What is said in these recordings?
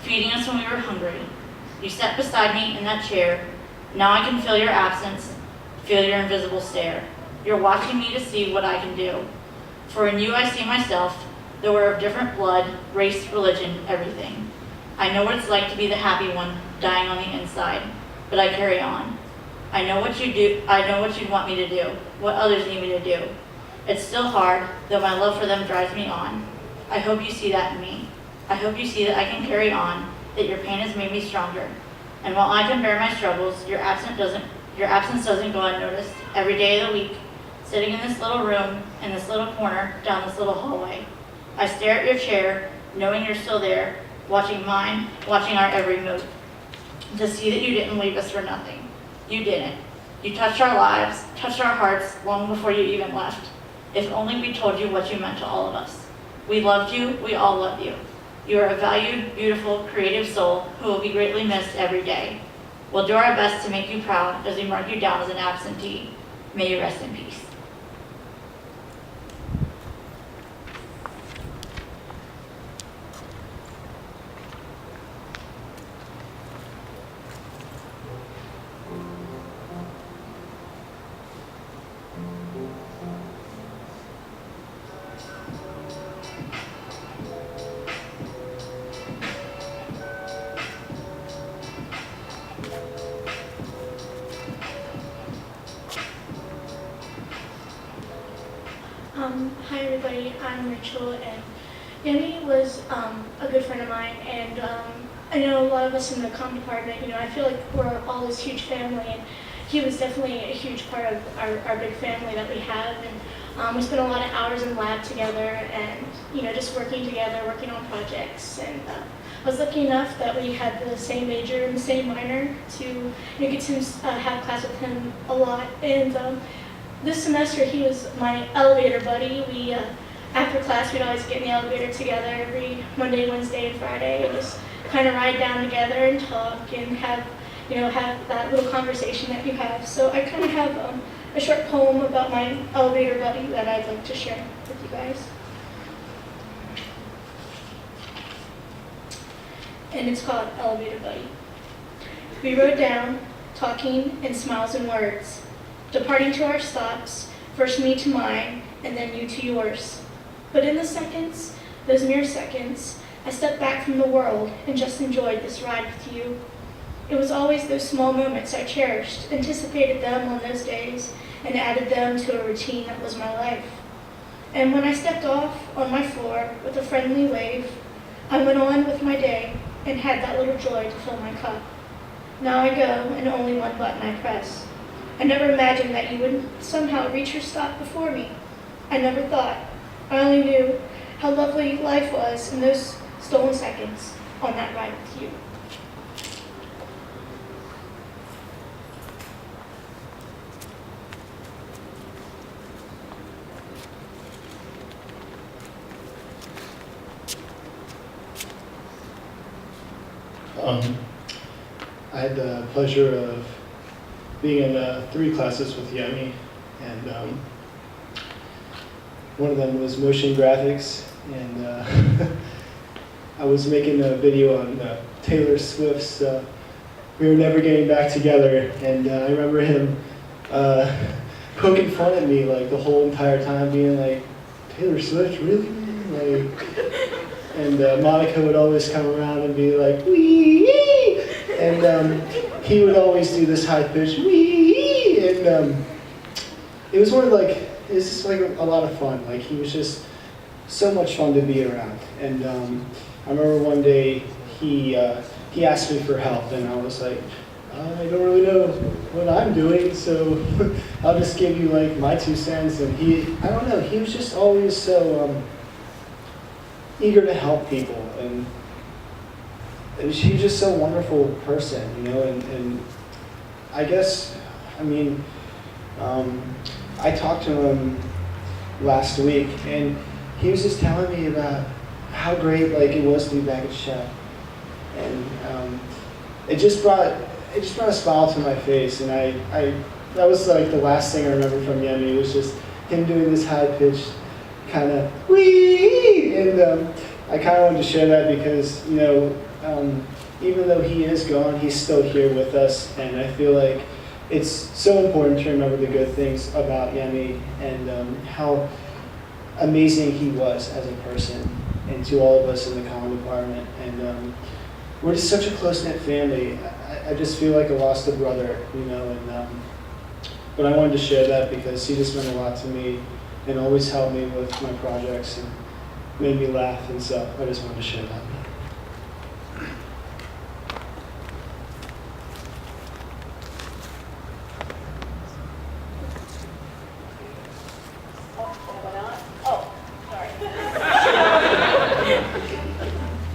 feeding us when we were hungry. You sat beside me in that chair. Now I can feel your absence, feel your invisible stare. You're watching me to see what I can do. For in you I see myself, though we're of different blood, race, religion, everything. I know what it's like to be the happy one, dying on the inside, but I carry on. I know what you do. I know what you'd want me to do, what others need me to do. It's still hard, though my love for them drives me on. I hope you see that in me. I hope you see that I can carry on, that your pain has made me stronger. And while I can bear my struggles, your absence doesn't go unnoticed. Every day of the week, sitting in this little room, in this little corner, down this little hallway, I stare at your chair, knowing you're still there, watching mine, watching our every move, to see that you didn't leave us for nothing. You didn't. You touched our lives, touched our hearts long before you even left. If only we told you what you meant to all of us. We loved you, we all love you. You are a valued, beautiful, creative soul who will be greatly missed every day. We'll do our best to make you proud as we mark you down as an absentee. May you rest in peace. Hi everybody, I'm Rachel, and Yemi was a good friend of mine, and I know a lot of us in the comm department, I feel like we're all this huge family, and he was definitely a huge part of our big family that we have, and we spent a lot of hours in lab together, and just working together, working on projects, and I was lucky enough that we had the same major and the same minor to get to have class with him a lot, and this semester he was my elevator buddy. We, after class, we'd always get in the elevator together every Monday, Wednesday, and Friday, and just kind of ride down together and talk and have that little conversation that you have. So I kind of have a short poem about my elevator buddy that I'd like to share with you guys. And it's called Elevator Buddy. We rode down, talking in smiles and words, departing to our stops, first me to mine, and then you to yours. But in the seconds, those mere seconds, I stepped back from the world and just enjoyed this ride with you. It was always those small moments I cherished, anticipated them on those days, and added them to a routine that was my life. And when I stepped off on my floor with a friendly wave, I went on with my day and had that little joy to fill my cup. Now I go, and only one button I press. I never imagined that you would somehow reach your stop before me. I never thought. I only knew how lovely life was in those stolen seconds on that ride with you. I had the pleasure of being in 3 classes with Yemi, and one of them was motion graphics, and I was making a video on Taylor Swift's We Were Never Getting Back Together, and I remember him poking fun at me like the whole entire time, being like, Taylor Swift, really? And Monica would always come around and be like, wee! And he would always do this high pitch, wee! And it was just like a lot of fun. Like, he was just so much fun to be around. And I remember one day he asked me for help, and I was like, I don't really know what I'm doing, so I'll just give you like my 2 cents. And I don't know, he was just always so eager to help people, and he was just so wonderful person, and I guess, I talked to him last week, and he was just telling me about how great it was to be back at Chef, and it just brought a smile to my face, and that was like the last thing I remember from Yemi. It was just him doing this high pitched kind of wee, and I kind of wanted to share that because even though he is gone, he's still here with us, and I feel like it's so important to remember the good things about Yemi and how amazing he was as a person, and to all of us in the comm department. And we're just such a close-knit family. I just feel like I lost a brother, you know. But I wanted to share that because he just meant a lot to me and always helped me with my projects and made me laugh, and so I just wanted to share that.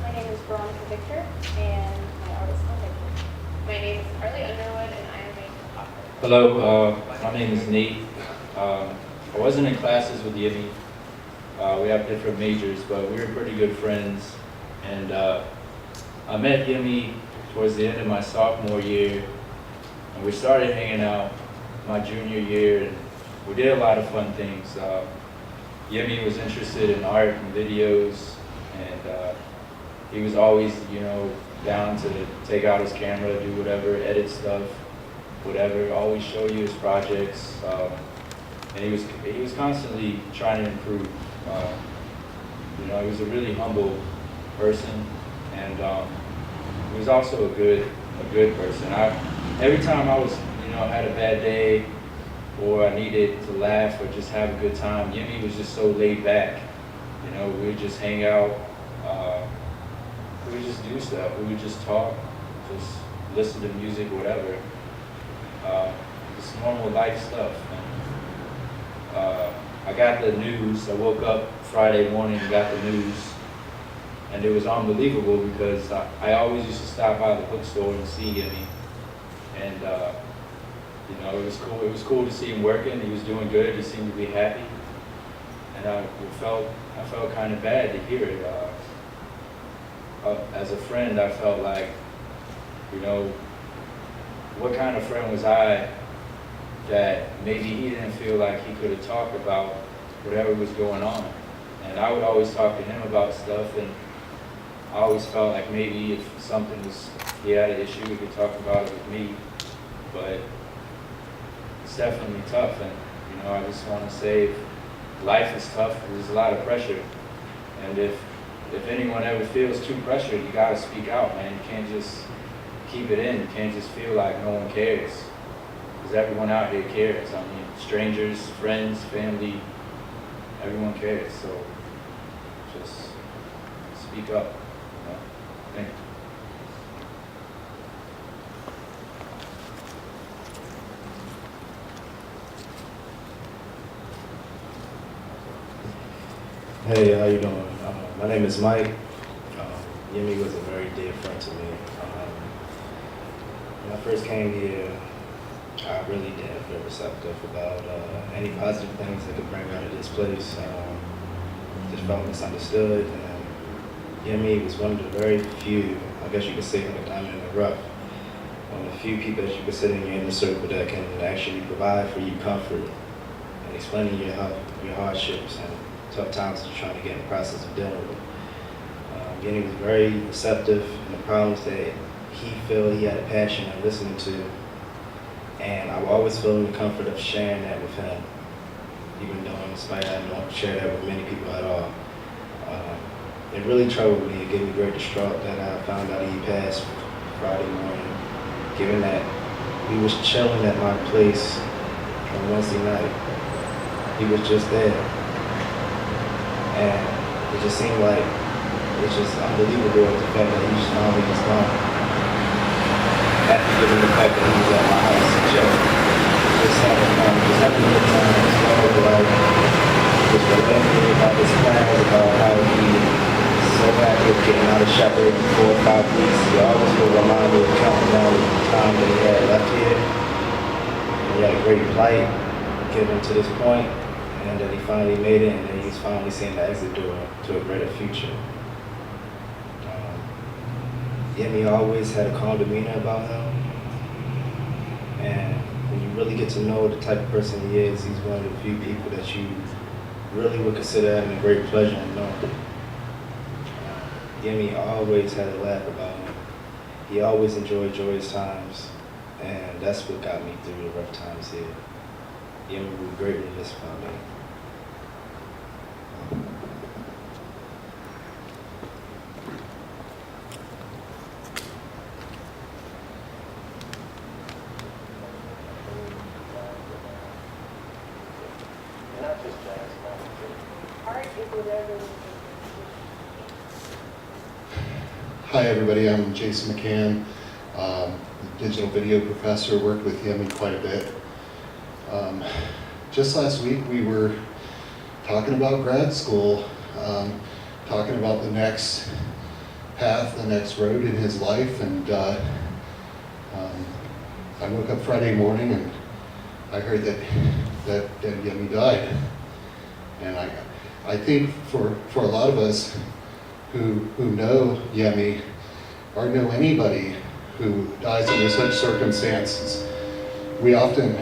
My name is Veronica Victor, and my artist is Victor. My name is Carly Underwood, and I am a photographer. Hello, my name is Nate. I wasn't in classes with Yemi. We have different majors, but we were pretty good friends. And I met Yemi towards the end of my sophomore year, and we started hanging out my junior year, and we did a lot of fun things. Yemi was interested in art and videos, and he was always, you know, down to take out his camera, do whatever, edit stuff, whatever, always show you his projects. And he was constantly trying to improve. You know, he was a really humble person, and he was also a good person. Every time I was, you know, had a bad day, or I needed to laugh or just have a good time, Yemi was just so laid back. You know, we would just hang out, we would just do stuff, we would just talk, just listen to music, whatever. Just normal life stuff. And, I got the news. I woke up Friday morning and got the news, and it was unbelievable because I always used to stop by the bookstore and see Yemi, and you know, it was cool. It was cool to see him working. He was doing good. He seemed to be happy, and I felt kind of bad to hear it. As a friend, I felt like, you know, what kind of friend was I that maybe he didn't feel like he could have talked about whatever was going on. And I would always talk to him about stuff, and I always felt like maybe if something was, he had an issue, we could talk about it with me. But it's definitely tough, and you know, I just want to say life is tough. There's a lot of pressure, and if anyone ever feels too pressured, you got to speak out, man. You can't just keep it in. You can't just feel like no one cares. Because everyone out here cares. I mean, strangers, friends, family, everyone cares. So just speak up. You know? Thank you. Hey, how you doing? My name is Mike. Yemi was a very dear friend to me. When I first came here, I really didn't feel receptive about any positive things I could bring out of this place. Just felt misunderstood, and Yemi was one of the very few, I guess you could say, like a diamond in the rough. One of the few people that you could sit in your inner circle that can actually provide for you comfort and explaining your hardships and tough times that you're trying to get in the process of dealing with. Yemi was very receptive in the problems that he felt he had a passion of listening to. And I will always feel the comfort of sharing that with him, even though despite I don't share that with many people at all. It really troubled me. It gave me great distraught that I found out he passed Friday morning, given that we was chilling at my place on Wednesday night. He was just there. And it just seemed like it's just unbelievable the fact that he just finally was gone. After given the fact that he was at my house to chill. Just having a good time, just remembering about his plans, about how he so happy with getting out of Shepherd in 4 or 5 weeks. He always will remind me of counting down the time that he had left here. He had a great plight getting to this point, and that he finally made it, and that he's finally seeing the exit door to a greater future. Yemi always had a calm demeanor about him, and when you really get to know the type of person he is, he's one of the few people that you really would consider having a great pleasure in knowing. Yemi always had a laugh about him. He always enjoyed joyous times, and that's what got me through the rough times here. Yemi will greatly miss my name. Art is whatever. Hi, everybody. I'm Jason McCann, digital video professor. Worked with Yemi quite a bit. Just last week, we were talking about grad school, talking about the next path, the next road in his life, and I woke up Friday morning and I heard that Yemi died. And I think for a lot of us who know Yemi or know anybody who dies under such circumstances, we often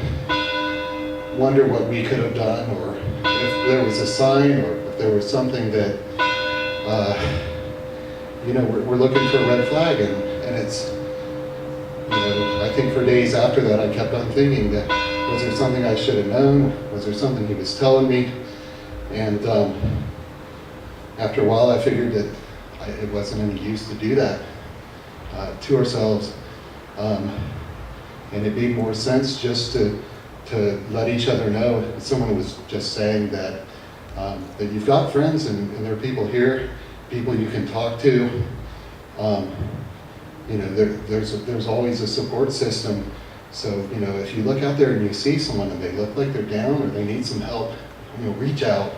wonder what we could have done, or if there was a sign, or if there was something that, we're looking for a red flag, and it's, I think for days after that I kept on thinking that, was there something I should have known? Was there something he was telling me? And after a while I figured that it wasn't any use to do that to ourselves. And it made more sense just to let each other know. Someone was just saying that that you've got friends and there are people here, people you can talk to. There's always a support system. So, if you look out there and you see someone and they look like they're down or they need some help, reach out.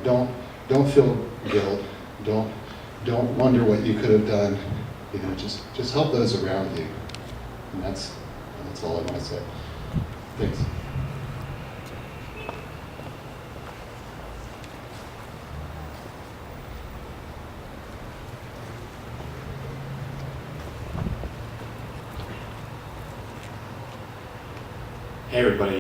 Don't feel guilt. Don't wonder what you could have done. Just help those around you. And that's all I want to say. Thanks. Hey everybody.